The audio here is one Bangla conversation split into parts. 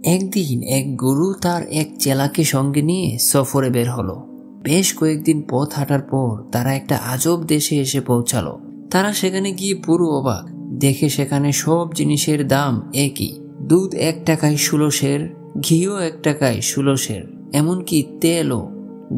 একদিন এক গুরু তার এক চেলাকে সঙ্গে নিয়ে সফরে বের হলো। বেশ কয়েকদিন পথ হাঁটার পর তারা একটা আজব দেশে এসে পৌঁছালো। তারা সেখানে গিয়ে পুরো অবাক, দেখে সেখানে সব জিনিসের দাম একই। দুধ 1 টাকায় 16 সের, ঘিও 1 টাকায় 16 সের, এমনকি তেলও।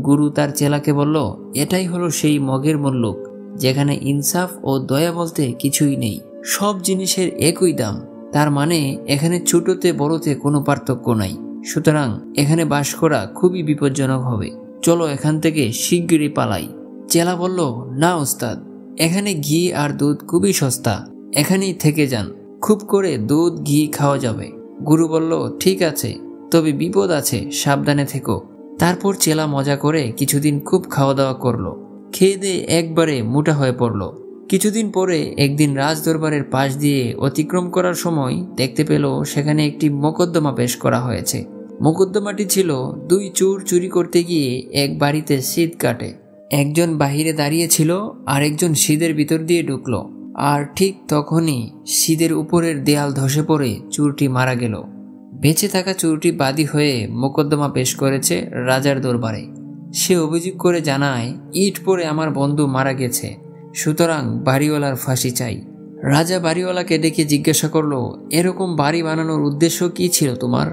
গুরু তার চেলাকে বলল, এটাই হলো সেই মগের মুল্লুক, যেখানে ইনসাফ ও দয়া বলতে কিছুই নেই। সব জিনিসের একই দাম। তার মানে এখানে ছোটতে বড়তে কোনো পার্থক্য নাই। সুতরাং এখানে বাস করা খুবই বিপজ্জনক হবে। চলো এখান থেকে শিগগিরই পালাই। চেলা বলল, না ওস্তাদ, এখানে ঘি আর দুধ খুবই সস্তা, এখানেই থেকে যান, খুব করে দুধ ঘি খাওয়া যাবে। গুরু বলল, ঠিক আছে, তবে বিপদ আছে, সাবধানে থেকো। তারপর চেলা মজা করে কিছুদিন খুব খাওয়া দাওয়া করলো। খেয়ে দিয়ে একবারে মোটা হয়ে পড়লো। কিছুদিন পরে একদিন রাজদরবারের পাশ দিয়ে অতিক্রম করার সময় দেখতে পেল সেখানে একটি মোকদ্দমা পেশ করা হয়েছে। মোকদ্দমাটি ছিল 2 চোর চুরি করতে গিয়ে এক বাড়িতে শীত কাটে। একজন বাহিরে দাঁড়িয়ে ছিল, আর একজন শীতের ভিতর দিয়ে ঢুকলো। আর ঠিক তখনই শীতের উপরের দেয়াল ধসে পড়ে চোরটি মারা গেল। বেঁচে থাকা চোরটি বাদী হয়ে মোকদ্দমা পেশ করেছে রাজার দরবারে। সে অভিযোগ করে জানায়, ইট পড়ে আমার বন্ধু মারা গেছে, সুতরাং বাড়িওয়ালার ফাঁসি চাই। রাজা বাড়িওয়ালাকে ডেকে জিজ্ঞাসা করলো, এরকম বাড়ি বানানোর উদ্দেশ্য কি ছিল তোমার?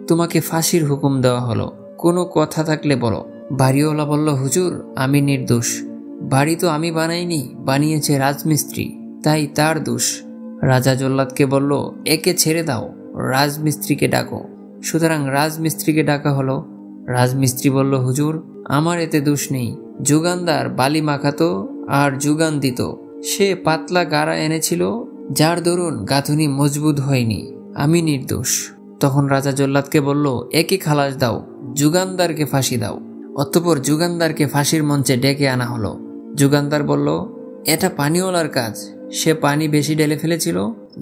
তোমাকে ফাঁসির হুকুম দেওয়া হলো, কোনো কথা থাকলে বলো। বাড়িওয়ালা বলল, হুজুর, আমি নির্দোষ। বাড়ি তো আমি বানাইনি, বানিয়েছে রাজমিস্ত্রি, তাই তার দোষ। রাজা জল্লাদকে বলল, একে ছেড়ে দাও, রাজমিস্ত্রিকে ডাকো। সুতরাং রাজমিস্ত্রিকে ডাকা হলো। রাজমিস্ত্রি বলল, হুজুর, আমার এতে দোষ নেই। যুগানদার বালি মাখাতো আর যুগান দিত। সে পাতলা গাড়া এনেছিল, যার দরুন গাঁথুনি মজবুত হয়নি। আমি নির্দোষ। তখন রাজা জল্লাদকে বলল, একে খালাস দাও, যুগানদারকে ফাঁসি দাও। অতঃপর যুগানদারকে ফাঁসির মঞ্চে ডেকে আনা হলো। যুগানদার বলল, এটা পানিওয়ালার কাজ, সে পানি বেশি ঢেলে ফেলেছিল,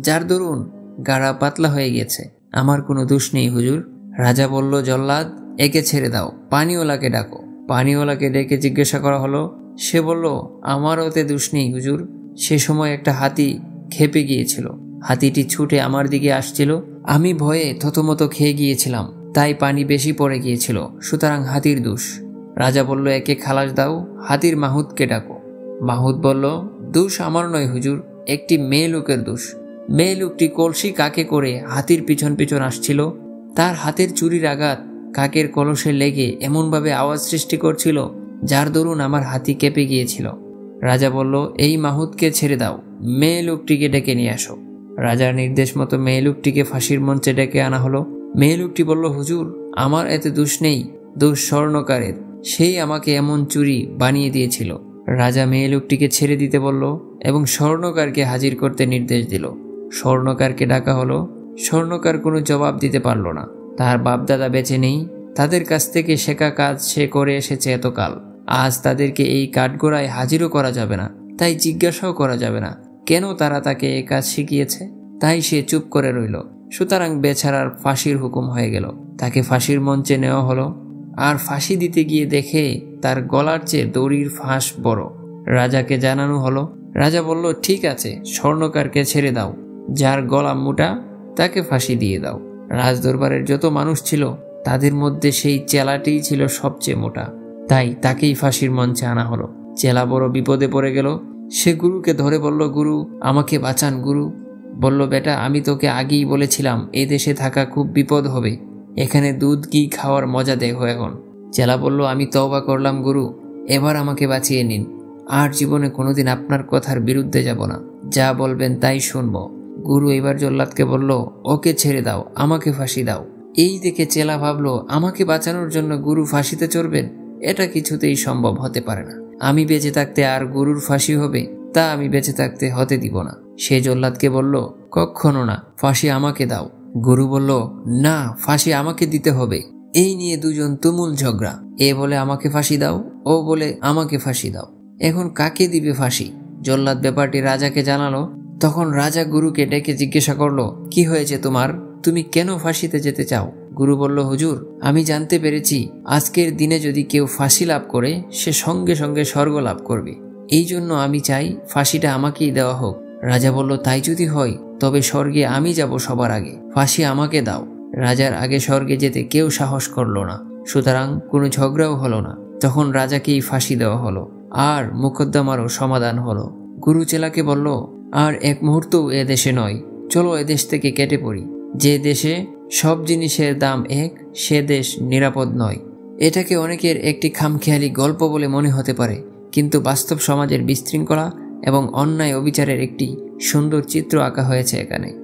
যার দরুন গাড়া পাতলা হয়ে গেছে। আমার কোনো দোষ নেই হুজুর। রাজা বলল, জল্লাদ, একে ছেড়ে দাও, পানিওয়ালাকে ডাকো। পানিওয়ালাকে ডেকে জিজ্ঞাসা করা হলো। সে বলল, আমারও ওতে দোষ নেই হুজুর। সে সময় একটা হাতি খেপে গিয়েছিল, হাতিটি ছুটে আমার দিকে আসছিল, আমি ভয়ে থতমত খেয়ে গিয়েছিলাম, তাই পানি বেশি পড়ে গিয়েছিল, সুতরাং হাতির দোষ। রাজা বলল, একে খালাস দাও, হাতির মাহুতকে ডাকো। মাহুত বলল, দোষ আমার নয় হুজুর, একটি মেয়ে লোকের দোষ। মেয়ে লোকটি কলসি কাকে করে হাতির পিছন পিছন আসছিল, তার হাতের চুরির আঘাত কাকের কলসে লেগে এমনভাবে আওয়াজ সৃষ্টি করছিল, যার দরুন আমার হাতি কেঁপে গিয়েছিল। রাজা বলল, এই মাহুতকে ছেড়ে দাও, মেয়ে লোকটিকে ডেকে নিয়ে আসো। রাজার নির্দেশ মতো মেয়ে লোকটিকে ফাঁসির মঞ্চে ডেকে আনা হলো। মেয়ে লোকটি বলল, হুজুর, আমার এতে দোষ নেই, দোষ স্বর্ণকারের, সেই আমাকে এমন চুরি বানিয়ে দিয়েছিল। রাজা মেয়ে লোকটিকে ছেড়ে দিতে বলল এবং স্বর্ণকারকে হাজির করতে নির্দেশ দিল। স্বর্ণকারকে ডাকা হলো। স্বর্ণকার কোনো জবাব দিতে পারল না। তার বাপদাদা বেঁচে নেই, তাদের কাছ থেকে শেখা কাজ সে করে এসেছে এতকাল। আজ তাদেরকে এই কাঠগড়ায় হাজিরও করা যাবে না, তাই জিজ্ঞাসাও করা যাবে না কেন তারা তাকে এই কাজ শিখিয়েছে। তাই সে চুপ করে রইল। সুতরাং বেচারার ফাঁসির হুকুম হয়ে গেল। তাকে ফাঁসির মঞ্চে নেওয়া হলো। আর ফাঁসি দিতে গিয়ে দেখে তার গলার চেয়ে দড়ির ফাঁস বড়। রাজাকে জানানো হলো। রাজা বলল, ঠিক আছে, স্বর্ণকারকে ছেড়ে দাও, যার গলা মোটা তাকে ফাঁসি দিয়ে দাও। রাজদরবারের যত মানুষ ছিল তাদের মধ্যে সেই চেলাটিই ছিল সবচেয়ে মোটা, তাই তাকেই ফাঁসির মঞ্চে আনা হলো। চেলা বড় বিপদে পড়ে গেল। সে গুরুকে ধরে বলল, গুরু, আমাকে বাঁচান। গুরু বলল, বেটা, আমি তোকে আগেই বলেছিলাম এই দেশে থাকা খুব বিপদ হবে, এখানে দুধ ঘি খাওয়ার মজা দেখো এখন। চেলা বলল, আমি তওবা করলাম গুরু, এবার আমাকে বাঁচিয়ে নিন। আর জীবনে কোনোদিন আপনার কথার বিরুদ্ধে যাব না, যা বলবেন তাই শুনবো। গুরু এবার জল্লাদকে বলল, ওকে ছেড়ে দাও, আমাকে ফাঁসি দাও। এই দেখে চেলা ভাবলো, আমাকে বাঁচানোর জন্য গুরু ফাঁসিতে চড়বেন, এটা কিছুতেই সম্ভব হতে পারে না। আমি বেঁচে থাকতে আর গুরুর ফাঁসি হবে, তা আমি বেঁচে থাকতে হতে দিব না। সে জল্লাদকে বলল, কখনো না, ফাঁসি আমাকে দাও। গুরু বলল, না, ফাঁসি আমাকে দিতে হবে। এই নিয়ে দুজন তুমুল ঝগড়া। এ বলে আমাকে ফাঁসি দাও, ও বলে আমাকে ফাঁসি দাও। এখন কাকে দিবে ফাঁসি? জল্লাদ ব্যাপারটি রাজাকে জানালো। তখন রাজা গুরুকে ডেকে জিজ্ঞাসা করলো, কি হয়েছে তোমার? তুমি কেন ফাঁসিতে যেতে চাও? গুরু বলল, হুজুর, আমি জানতে পেরেছি আজকের দিনে যদি কেউ ফাঁসি লাভ করে সে সঙ্গে সঙ্গে স্বর্গ লাভ করবে। এই জন্য আমি চাই ফাঁসিটা আমাকেই দেওয়া হোক। রাজা বলল, তাই যদি হয় তবে স্বর্গে আমি যাব সবার আগে, ফাঁসি আমাকে দাও। রাজার আগে স্বর্গে যেতে কেউ সাহস করল না, সুতরাং কোনো ঝগড়াও হলো না। তখন রাজাকেই ফাঁসি দেওয়া হলো, আর মোকদ্দমারও সমাধান হলো। গুরু চেলাকে বলল, আর এক মুহূর্তও এ দেশে নয়, চলো এ দেশ থেকে কেটে পড়ি। যে দেশে সব জিনিসের দাম এক, সে দেশ নিরাপদ নয়। এটাকে অনেকের একটি খামখেয়ালি গল্প বলে মনে হতে পারে, কিন্তু বাস্তব সমাজের বিশৃঙ্খলা এবং অন্যায় অবিচারের একটি সুন্দর চিত্র আঁকা হয়েছে এখানে।